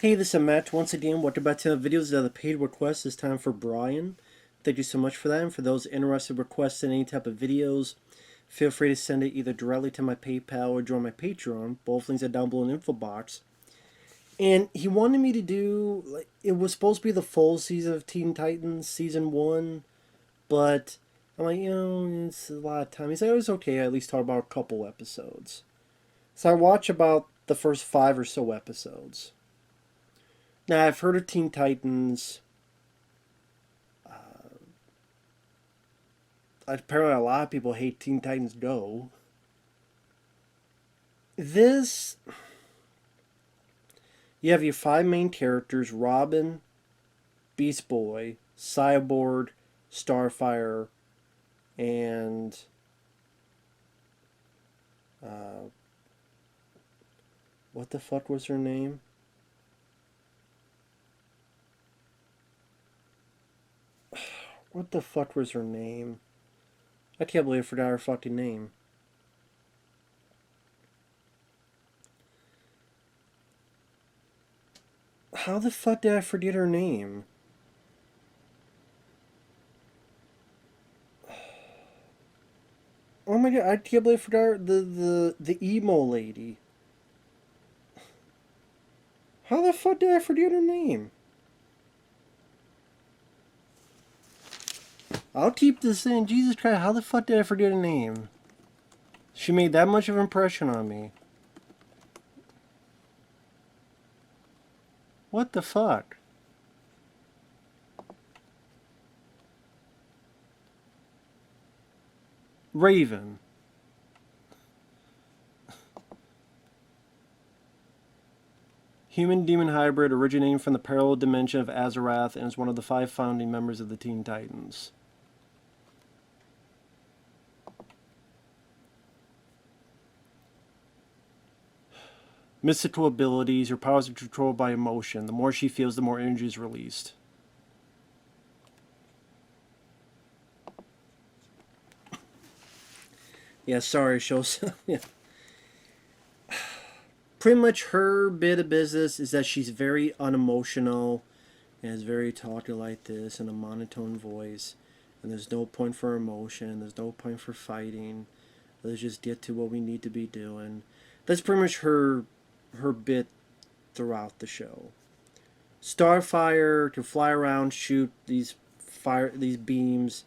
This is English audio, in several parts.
Hey, this is Matt. Once again, welcome back to the videos. The paid request is time for Brian. Thank you so much for that. And for those interested in requesting any type of videos, feel free to send it either directly to my PayPal or join my Patreon. Both links are down below in the info box. And he wanted me to do, like, it was supposed to be the full season of Teen Titans, season 1, but I'm like, it's a lot of time. He said it was okay, I at least talk about a couple episodes. So I watched about the first 5 or so episodes. Now, I've heard of Teen Titans. Apparently, a lot of people hate Teen Titans Go. This, you have your 5 main characters: Robin, Beast Boy, Cyborg, Starfire, and uh, what the fuck was her name? What the fuck was her name? I can't believe I forgot her fucking name. How the fuck did I forget her name? Oh my god, I can't believe I forgot her, the emo lady. How the fuck did I forget her name? I'll keep this in. Jesus Christ, how the fuck did I forget her name? She made that much of an impression on me. What the fuck? Raven. Human-demon hybrid originating from the parallel dimension of Azarath and is one of the 5 founding members of the Teen Titans. Mystical abilities. Her powers are controlled by emotion. The more she feels, the more energy is released. Yeah, sorry, shows. Yeah. Pretty much her bit of business is that she's very unemotional and is very talking like this in a monotone voice. And there's no point for emotion. There's no point for fighting. Let's just get to what we need to be doing. That's pretty much her bit throughout the show. Starfire can fly around, shoot these beams,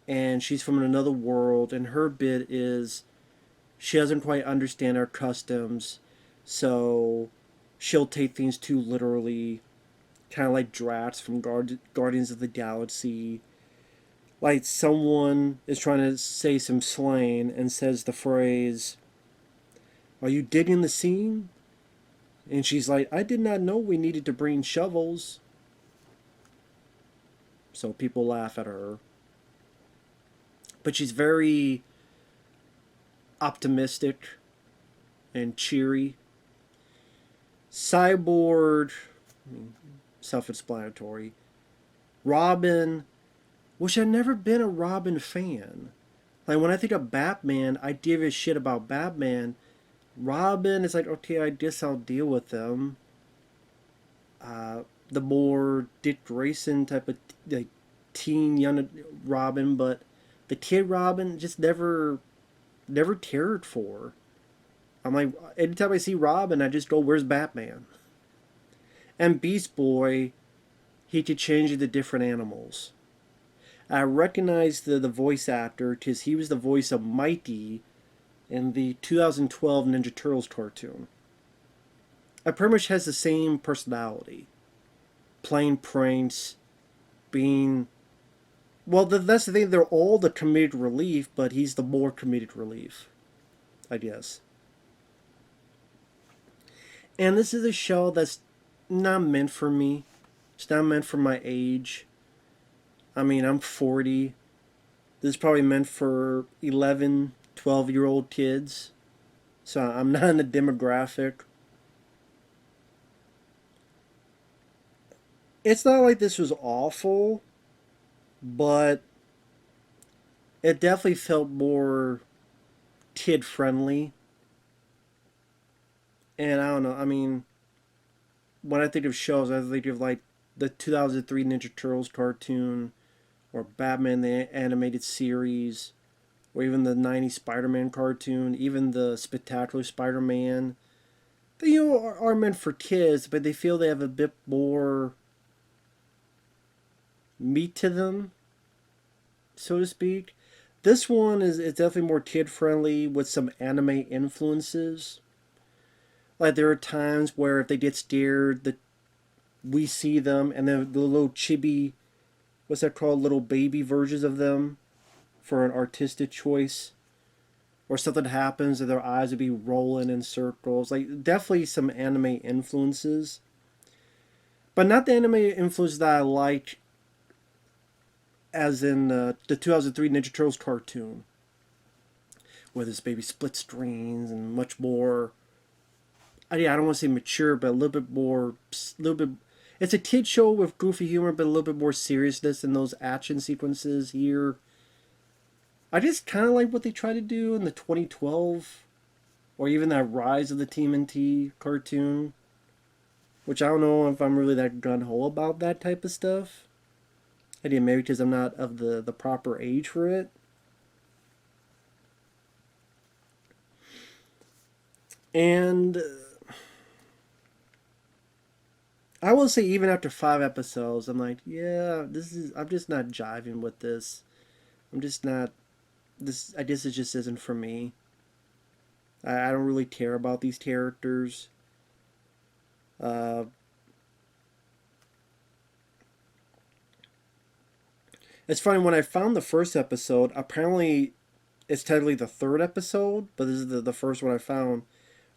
and she's from another world. And her bit is she doesn't quite understand our customs, so she'll take things too literally, kind of like Drax from Guardians of the Galaxy. Like someone is trying to say some slang and says the phrase, "Are you digging the scene?" And she's like, "I did not know we needed to bring shovels." So people laugh at her. But she's very optimistic and cheery. Cyborg, self-explanatory. Robin, which I've never been a Robin fan. Like when I think of Batman, I give a shit about Batman. Robin is like, okay, I guess I'll deal with them. The more Dick Grayson type of like teen young Robin, but the kid Robin just never cared for. I'm like, anytime I see Robin, I just go, "Where's Batman?" And Beast Boy, he could change into different animals. I recognize the voice actor because he was the voice of Mikey in the 2012 Ninja Turtles cartoon. I pretty much has the same personality. Playing pranks, being... Well, that's the thing, they're all the comedic relief, but he's the more comedic relief, I guess. And this is a show that's not meant for me. It's not meant for my age. I mean, I'm 40. This is probably meant for 11, 12-year-old kids. So I'm not in the demographic. It's not like this was awful, but it definitely felt more kid-friendly. And I don't know, I mean, when I think of shows, I think of like the 2003 Ninja Turtles cartoon, or Batman the Animated Series, or even the 90s Spider-Man cartoon, even the Spectacular Spider-Man. They, are meant for kids, but they feel they have a bit more meat to them, so to speak. This one is definitely more kid friendly with some anime influences. Like there are times where if they get scared, we see them, and then the little chibi, what's that called, little baby versions of them for an artistic choice, or something happens and their eyes would be rolling in circles. Like definitely some anime influences, but not the anime influence that I like, as in the 2003 Ninja Turtles cartoon, where this baby split screens and much more. Yeah, I don't want to say mature, but a little bit more, a little bit. It's a kid show with goofy humor, but a little bit more seriousness in those action sequences here. I just kind of like what they try to do in the 2012, or even that Rise of the TMNT cartoon, which I don't know if I'm really that gun ho about that type of stuff. Maybe because I'm not of the proper age for it. And I will say, even after 5 episodes, I'm like, yeah, this is. I'm just not jiving with this. I'm just not. This. I guess it just isn't for me. I don't really care about these characters. Uh, it's funny, when I found the first episode. Apparently, it's technically the third episode, but this is the first one I found,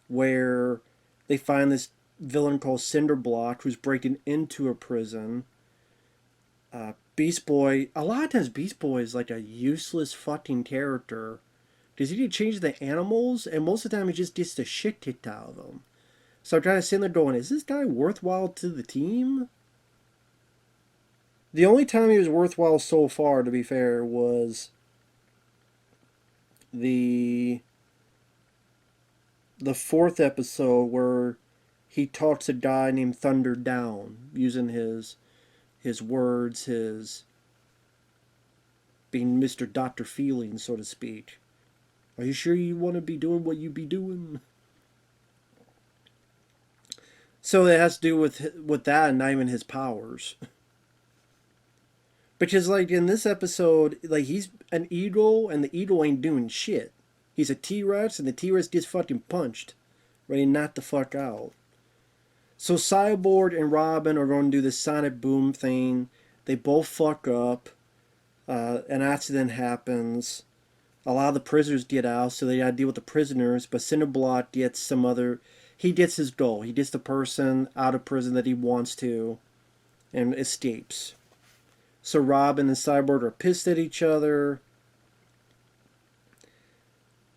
where they find this villain called Cinderblock who's breaking into a prison. Beast Boy. A lot of times, Beast Boy is like a useless fucking character. Does he need to change the animals? And most of the time, he just gets the shit kicked out of him. So I'm trying to sit there going, is this guy worthwhile to the team? The only time he was worthwhile so far, to be fair, was the the fourth episode where he talks to a guy named Thunder Down, using his words, his being Mr. Dr. Feeling, so to speak. Are you sure you want to be doing what you be doing? So it has to do with that, and not even his powers. Because like in this episode, like he's an eagle, and the eagle ain't doing shit. He's a T-Rex, and the T-Rex gets fucking punched, ready to knock the fuck out. So Cyborg and Robin are going to do this sonic boom thing. They both fuck up. An accident happens. A lot of the prisoners get out, so they gotta deal with the prisoners. But Cinderblock gets some other. He gets his goal. He gets the person out of prison that he wants to, and escapes. So Robin and Cyborg are pissed at each other.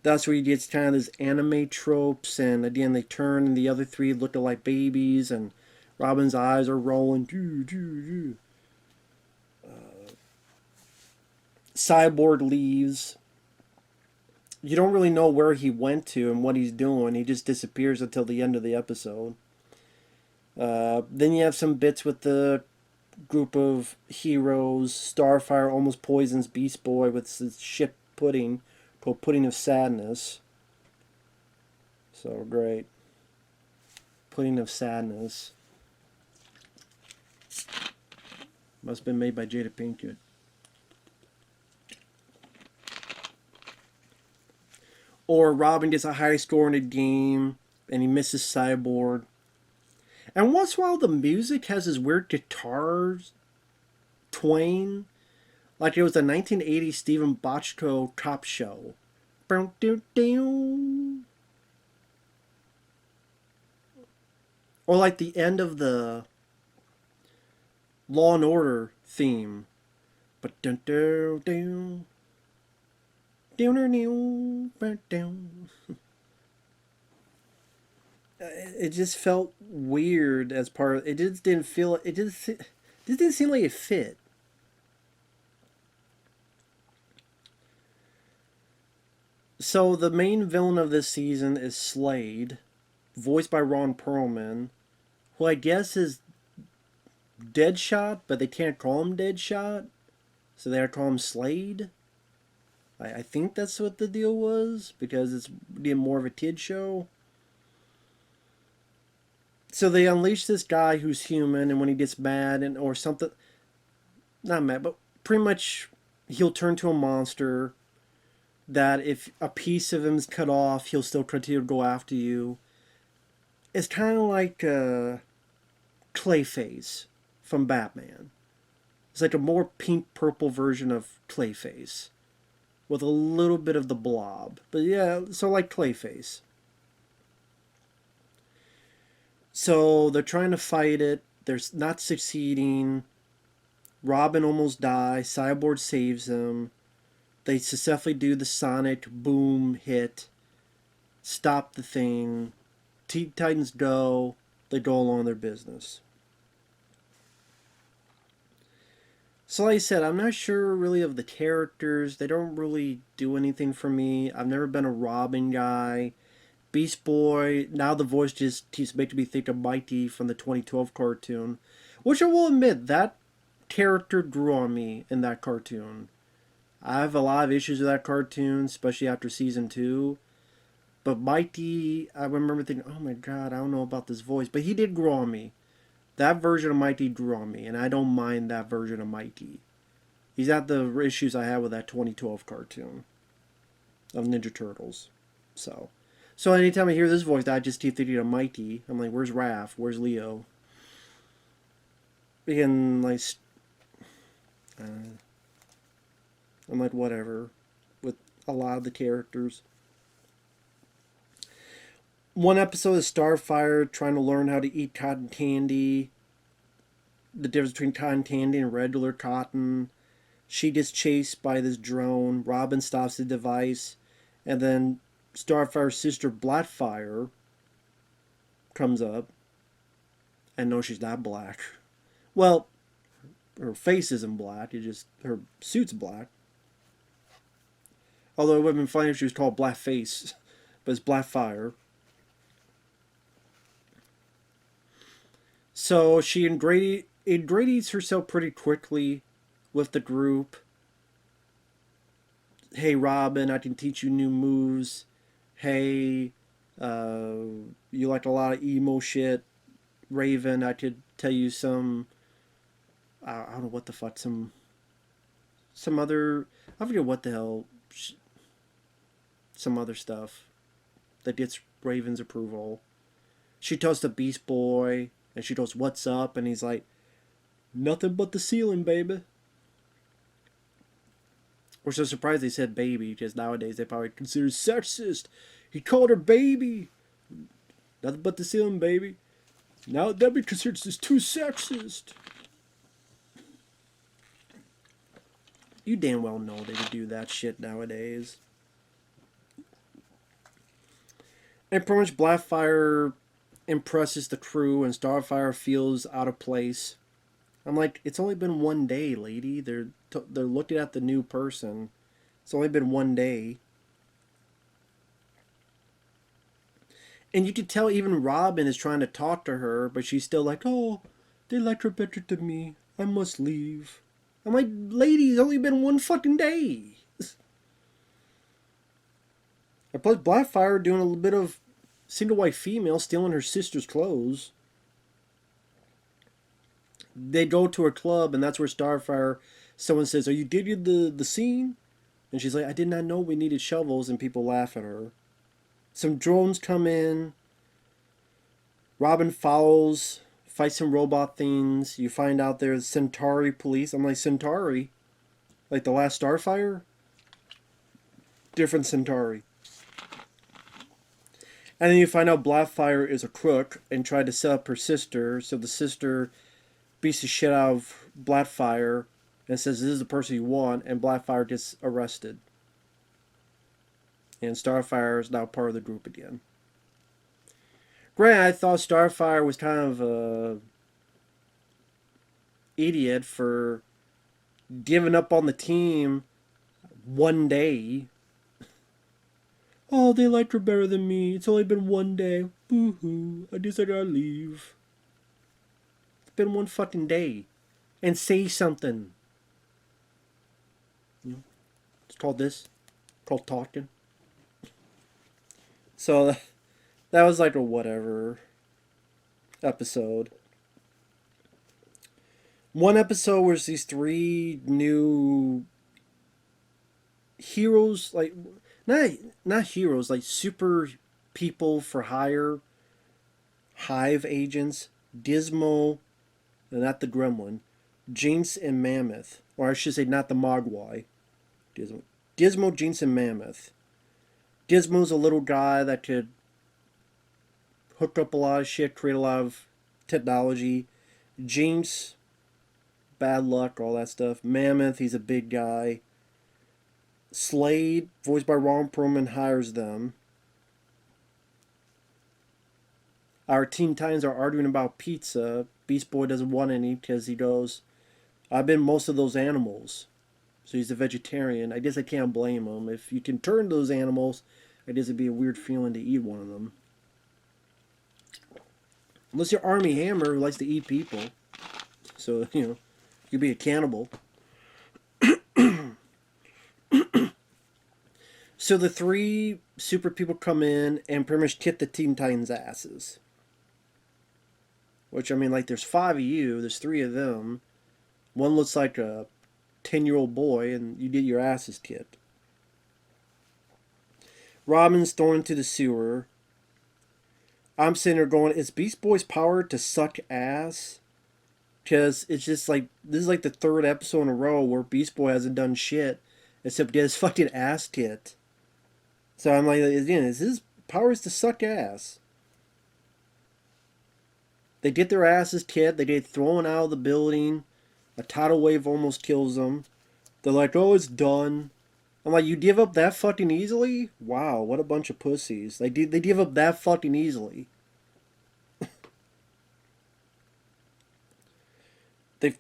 That's where he gets kind of his anime tropes, and again they turn, and the other three look like babies, and Robin's eyes are rolling. Cyborg leaves. You don't really know where he went to and what he's doing. He just disappears until the end of the episode. Then you have some bits with the group of heroes. Starfire almost poisons Beast Boy with his shit pudding, called Pudding of Sadness. So great. Pudding of Sadness. Must have been made by Jada Pinkett. Or Robin gets a high score in a game and he misses Cyborg. And once in a while, the music has this weird guitar twang, like it was a 1980 Stephen Bochco cop show. Or like the end of the Law and Order theme. But it just felt weird as part of it. Just didn't feel it didn't seem like it fit. So the main villain of this season is Slade, voiced by Ron Perlman, who I guess is Deadshot, but they can't call him Deadshot, so they call him Slade. I think that's what the deal was, because it's more of a kid show. So they unleash this guy who's human, and when he gets mad and or something, not mad, but pretty much he'll turn to a monster. That if a piece of him is cut off, he'll still continue to go after you. It's kind of like Clayface from Batman. It's like a more pink purple version of Clayface with a little bit of the Blob. But yeah, so like Clayface. So they're trying to fight it. They're not succeeding. Robin almost dies. Cyborg saves him. They successfully do the sonic boom hit. Stop the thing. Teen Titans go. They go along their business. So like I said, I'm not sure really of the characters. They don't really do anything for me. I've never been a Robin guy. Beast Boy, now the voice just keeps making me think of Mighty from the 2012 cartoon. Which I will admit, that character grew on me in that cartoon. I have a lot of issues with that cartoon, especially after season 2. But Mighty, I remember thinking, oh my god, I don't know about this voice. But he did grow on me. That version of Mighty grew on me, and I don't mind that version of Mighty. He's not the issues I had with that 2012 cartoon of Ninja Turtles. So anytime I hear this voice, I just keep thinking of Mighty. I'm like, where's Raph? Where's Leo? And like, uh, I'm like, whatever. With a lot of the characters. One episode is Starfire trying to learn how to eat cotton candy. The difference between cotton candy and regular cotton. She gets chased by this drone. Robin stops the device. And then Starfire's sister Blackfire comes up. And no, she's not black. Well, her face isn't black. It just, her suit's black. Although it would have been funny if she was called Blackface. But it's Blackfire. So she ingratiates herself pretty quickly with the group. Hey, Robin, I can teach you new moves. Hey, you like a lot of emo shit. Raven, I could tell you some. I don't know what the fuck. Some other. I forget what the hell. Some other stuff that gets Raven's approval. She tells the Beast Boy, and she goes, "What's up?" And he's like, "Nothing but the ceiling, baby." We're so surprised they said baby, because nowadays they probably consider sexist. He called her baby. Nothing but the ceiling, baby. Now that'd be considered as too sexist. You damn well know they would do that shit nowadays. And pretty much Blackfire impresses the crew, and Starfire feels out of place. I'm like, it's only been one day, lady. They're looking at the new person. It's only been one day. And you could tell even Robin is trying to talk to her, but she's still like, oh, they like her better than me. I must leave. I'm like, lady, it's only been one fucking day. And plus Blackfire doing a little bit of single white female stealing her sister's clothes. They go to a club, and that's where Starfire, someone says, are you digging the scene? And she's like, I did not know we needed shovels, and people laugh at her. Some drones come in. Robin follows, fights some robot things. You find out there's Centauri police. I'm like, Centauri? Like the last Starfire? Different Centauri. And then you find out Blackfire is a crook and tried to set up her sister, so the sister beats the shit out of Blackfire and says, this is the person you want, and Blackfire gets arrested. And Starfire is now part of the group again. Granted, I thought Starfire was kind of a idiot for giving up on the team one day. Oh, they liked her better than me. It's only been one day. Boo-hoo. I guess I gotta leave. It's been one fucking day. And say something. You know, it's called this. It's called talking. So that was like a whatever episode. One episode was these three new heroes, like not not heroes, like super people for hire, Hive agents, Dismal, not the Gremlin, Jinx and Mammoth, or I should say not the Mogwai. Dismal, Jinx, and Mammoth. Dismal's a little guy that could hook up a lot of shit, create a lot of technology. Jinx, bad luck, all that stuff. Mammoth, he's a big guy. Slade, voiced by Ron Perlman, hires them. Our Teen Titans are arguing about pizza. Beast Boy doesn't want any because he goes, I've been most of those animals. So he's a vegetarian. I guess I can't blame him. If you can turn those animals, I guess it'd be a weird feeling to eat one of them. Unless you're Army Hammer who likes to eat people. So, you know, you'd be a cannibal. So the three super people come in and pretty much kick the Teen Titans' asses. Which, I mean, like, there's 5 of you, there's 3 of them. One looks like a 10-year-old boy, and you get your asses kicked. Robin's thrown into the sewer. I'm sitting there going, is Beast Boy's power to suck ass? Because it's just like, this is like the 3rd episode in a row where Beast Boy hasn't done shit except get his fucking ass kicked. So I'm like, again, is his powers to suck ass? They get their asses kicked. They get thrown out of the building. A tidal wave almost kills them. They're like, oh, it's done. I'm like, you give up that fucking easily? Wow, what a bunch of pussies. They give up that fucking easily.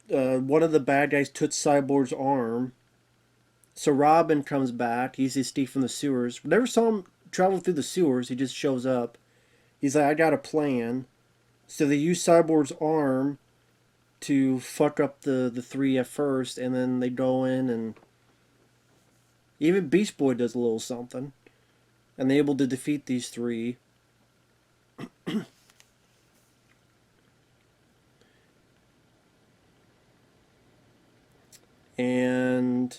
One of the bad guys took Cyborg's arm. So Robin comes back. He's his Steve from the sewers. Never saw him travel through the sewers. He just shows up. He's like, I got a plan. So they use Cyborg's arm to fuck up the 3 at first, and then they go in and even Beast Boy does a little something. And they're able to defeat these 3. And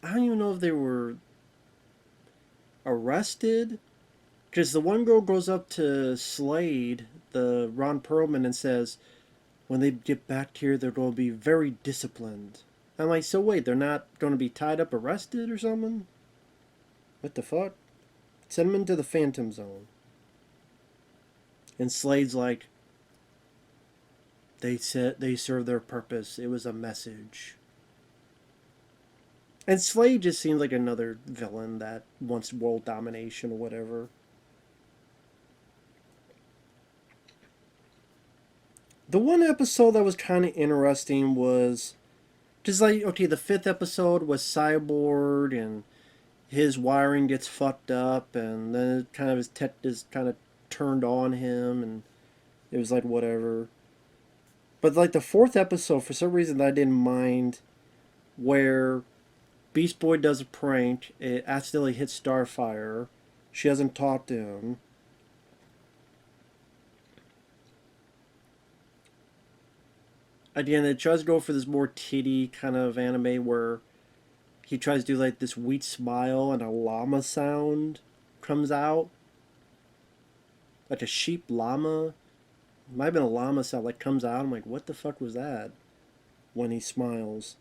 I don't even know if they were arrested. Because the one girl goes up to Slade, the Ron Perlman, and says, when they get back here, they're going to be very disciplined. I'm like, so wait, they're not going to be tied up, arrested or something? What the fuck? Send them into the Phantom Zone. And Slade's like, they said they served their purpose. It was a message. And Slade just seems like another villain that wants world domination or whatever. The one episode that was kind of interesting was just like, okay, the 5th episode was Cyborg and his wiring gets fucked up, and then it kind of his tech is kind of turned on him, and it was like whatever. But like the 4th episode, for some reason I didn't mind, where Beast Boy does a prank, it accidentally hits Starfire. She hasn't talked to him. Again, it tries to go for this more titty kind of anime where he tries to do like this weak smile and a llama sound comes out. Like a sheep llama. It might have been a llama sound like comes out. I'm like, what the fuck was that? When he smiles.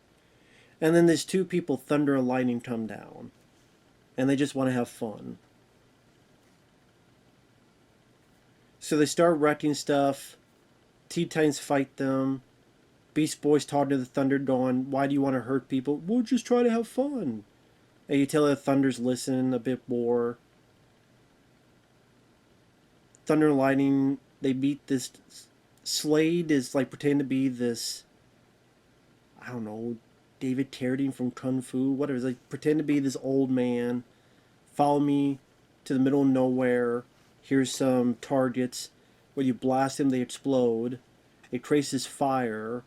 And then there's 2 people, Thunder and Lightning, come down. And they just want to have fun. So they start wrecking stuff. Teen Titans fight them. Beast Boy's talking to the Thunder going, why do you want to hurt people? We'll just try to have fun. And you tell the Thunder's listening a bit more. Thunder and Lightning, they beat this. Slade is like pretending to be this, I don't know, David Carradine from Kung Fu, whatever. It's like pretend to be this old man. Follow me to the middle of nowhere. Here's some targets. When you blast them, they explode. It traces fire.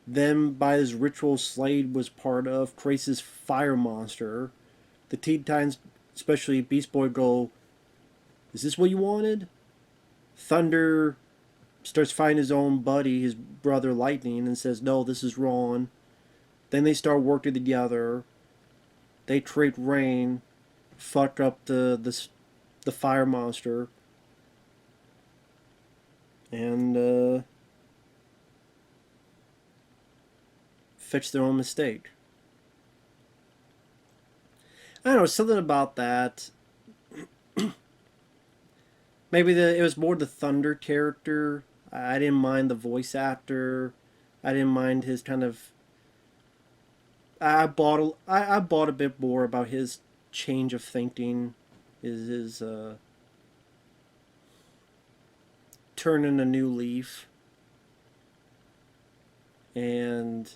Then, by this ritual Slade was part of, traces fire monster. The Teen Titans, especially Beast Boy, go, "Is this what you wanted?" Thunder starts fighting his own buddy, his brother Lightning, and says, "No, this is wrong." Then they start working together. They trade Rain, fuck up the fire monster, and fix their own mistake. I don't know, something about that. Maybe it was more the Thunder character. I didn't mind the voice actor. I didn't mind his kind of. I bought a bit more about his change of thinking, his turning a new leaf, and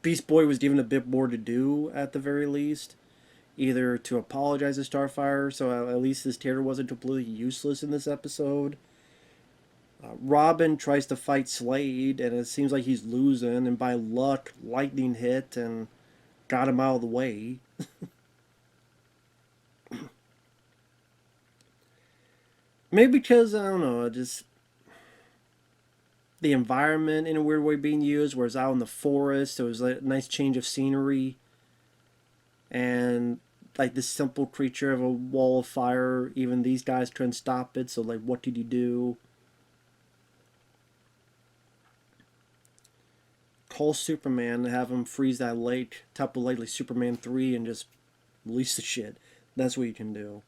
Beast Boy was given a bit more to do at the very least, either to apologize to Starfire, so at least his terror wasn't completely useless in this episode. Robin tries to fight Slade, and it seems like he's losing, and by luck, lightning hit and got him out of the way. Maybe because, I don't know, just the environment in a weird way being used, where it's out in the forest, it was a nice change of scenery, and like this simple creature of a wall of fire, even these guys couldn't stop it, so like, what did you do? Call Superman and have him freeze that lake, top of lake like Superman 3, and just release the shit. That's what you can do.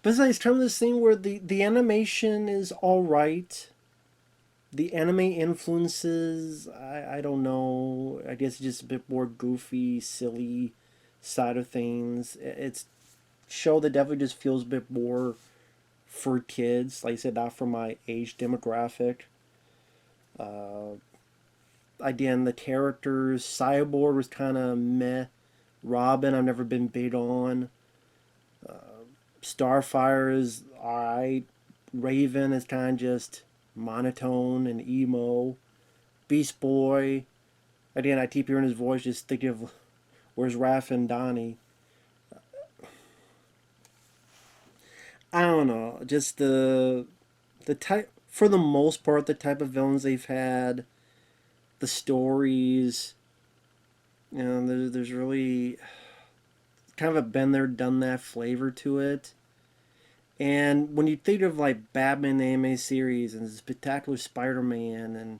But it's kind of this thing where the animation is alright. The anime influences, I don't know. I guess just a bit more goofy, silly side of things. It's show that definitely just feels a bit more for kids. Like I said, not for my age demographic. Uh, Again, the characters, Cyborg was kind of meh. Robin, I've never been big on. Starfire is alright. Raven is kind of just monotone and emo. Beast Boy, again, I keep hearing his voice, just thinking of where's Raph and Donnie. I don't know, just the type, for the most part, the type of villains they've had, the stories, there's really kind of a been there, done that flavor to it. And when you think of like Batman anime series and Spectacular Spider-Man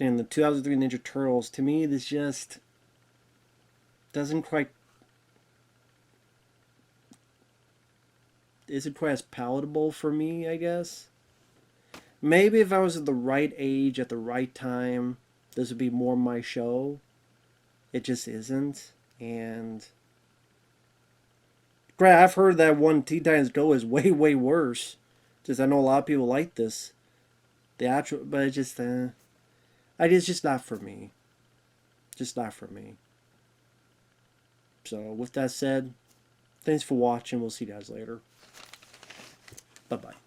and the 2003 Ninja Turtles, to me this just doesn't quite isn't quite as palatable for me, I guess. Maybe if I was at the right age at the right time, this would be more my show. It just isn't. And great, I've heard that one Teen Titans Go is way, way worse. Just I know a lot of people like this. The actual, but it's just not for me. Just not for me. So with that said, thanks for watching. We'll see you guys later. Bye bye.